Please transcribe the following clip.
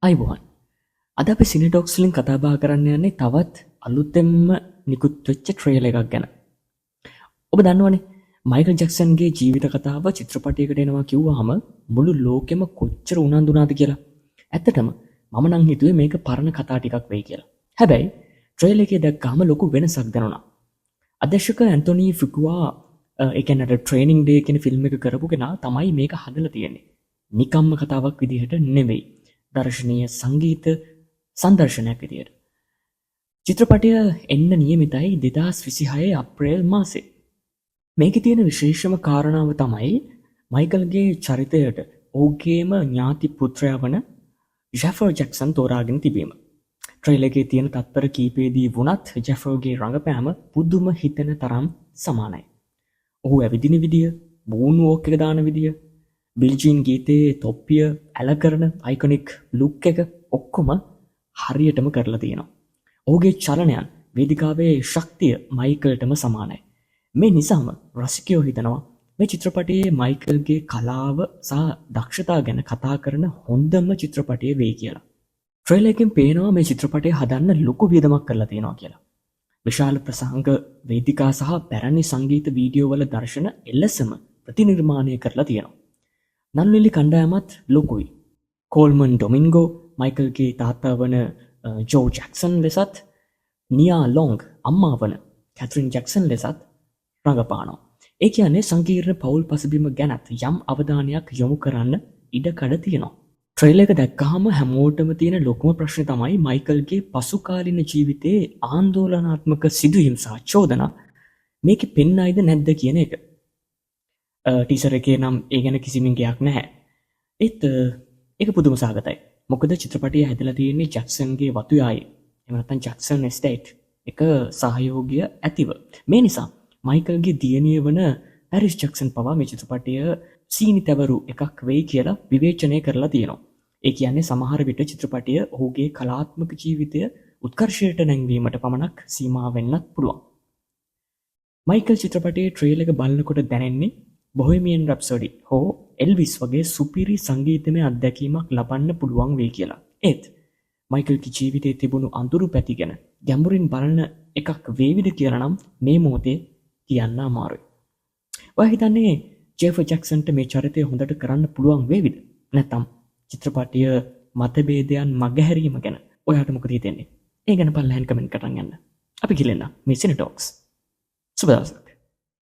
අයිබෝන් අද අපි සිනිටොක්ස් වලින් කතා බහ කරන්න යන්නේ තවත් අලුතෙන්ම නිකුත් වෙච්ච ට්‍රේලර් එකක් ගැන. ඔබ දන්නවනේ මයිකල් ජැක්සන්ගේ ජීවිත කතාව චිත්‍රපටයකට එනවා කිව්වහම මුළු ලෝකෙම කොච්චර උනන්දු වුණාද කියලා. ඇත්තටම මම නම් හිතුවේ මේක පරණ කතා ටිකක් වෙයි කියලා. හැබැයි ට්‍රේලර් එකේ දැක්කම ලොකු වෙනසක් දැනුණා. අධ්‍යක්ෂක ඇන්තොනි ෆුකුවා ඒ කියන්නේ ට්‍රේනින් ඩේ කියන ෆිල්ම් එක කරපු කෙනා තමයි මේක හදලා තියෙන්නේ. නිකම්ම කතාවක් විදිහට නෙවෙයි. දර්ශනීය සංගීත සංදර්ශනයක් විදියට. චිත්‍රපටය එන්න නියමිතයි 2026 අප්‍රේල් මාසේ. මේකේ තියෙන විශේෂම කාරණාව තමයි මයිකල්ගේ චරිතයට ඔහුගේම ඥාති පුත්‍රයා වන ජෙෆර් ජැක්සන් තෝරාගෙන තිබීම. ට්‍රේලර් එකේ තියෙන තත්පර කීපෙදී වුණත් ජෙෆර්ගේ රඟපෑම පුදුම හිතෙන තරම් සමානයි. ඔහු ඇවිදින විදිය, බූන් වෝක් එක දාන විදිය, බිල්ජීන් ගීතයේ තොප්පිය ඇල කරන අයිකොනික් ලුක් එක ඔක්කොම හරියටම කරලා තියෙනවා. ඔහුගේ චලනයන් වේදිකාවේ ශක්තිය මයිකල්ටම සමානයි. මේ නිසාම රසිකයෝ හිතනවා මේ චිත්‍රපටයේ මයිකල්ගේ කලාව සහ දක්ෂතා ගැන කතා කරන හොඳම චිත්‍රපටය වෙයි කියලා. ට්‍රේලර් එකෙන් පේනවා මේ චිත්‍රපටය හදන්න ලොකු වියදමක් කරලා තියෙනවා කියලා. විශාල ප්‍රසංග වේදිකා සහ පැරණි සංගීත වීඩියෝ වල දර්ශන එලෙසම ප්‍රතිනිර්මාණය කරලා තියෙනවා. නන්විලි කණ්ඩායමත් ලොකුයි. කෝල්මන් ඩොමින්ගෝ මයිකල්ගේ තාත්තා වන ජෝ ජැක්සන් ලෙසත් නියා ලොංග් අම්මා වන කැත්රින් ජැක්සන් ලෙසත් රඟපානවා. ඒ කියන්නේ සංකීර්ණ පවුල් පසුබිම ගැනත් යම් අවධානයක් යොමු කරන්න ඉඩකඩ තියෙනවා. ට්‍රේලර් එක දැක්කහම හැමෝටම තියෙන ලොකුම ප්‍රශ්නේ තමයි මයිකල්ගේ පසුකාලීන ජීවිතයේ ආందోලනාත්මක සිදුවීම් සහ චෝදනා මේකේ පෙන්නයිද නැද්ද කියන එක. ටීසර් එකේ නම් ඒ ගැන කිසිම ගයක් නැහැ. ඒත් ඒක පුදුම සහගතයි. මොකද චිත්‍රපටය හැදලා තියෙන්නේ ජැක්සන්ගේ වතුයායේ. එහෙම නැත්නම් ජැක්සන් එස්ටේට් එක සහයෝගය ඇතිව. මේ නිසා මයිකල්ගේ දියණිය වන පැරිස් ජැක්සන් පවා මේ චිත්‍රපටය සීනිතවරු එකක් වෙයි කියලා විවේචනය කරලා තියෙනවා. ඒ කියන්නේ සමහර විට චිත්‍රපටය ඔහුගේ කලාත්මක ජීවිතය උත්කර්ෂයට නැංවීමට පමණක් සීමා වෙන්නත් පුළුවන්. මයිකල් චිත්‍රපටයේ ට්‍රේලර් එක බලනකොට දැනෙන්නේ බොහෙමියන් රැප්සොඩි හෝ එල්විස් වගේ සුපිරි සංගීතමය අත්දැකීමක් ලබන්න පුළුවන් වෙයි කියලා. ඒත් මයිකල්ගේ ජීවිතයේ තිබුණු අඳුරු පැති ගැන ගැඹුරින් බලන එකක් වේවිද කියලා නම් මේ මොහොතේ කියන්න අමාරුයි. ඔයා හිතන්නේ ජෙෆර් ජැක්සන්ට මේ චරිතය හොඳට කරන්න පුළුවන් වේවිද? නැත්නම් චිත්‍රපටය මතභේදයන් මගහැරීම ගැන ඔයාට මොකද හිතෙන්නේ? ඒ ගැන පල්ලෙහාන් කමෙන්ට් කරන් යන්න. අපි ගිලෙන්න මේ සිනටොක්ස්. සුබ දවසක්.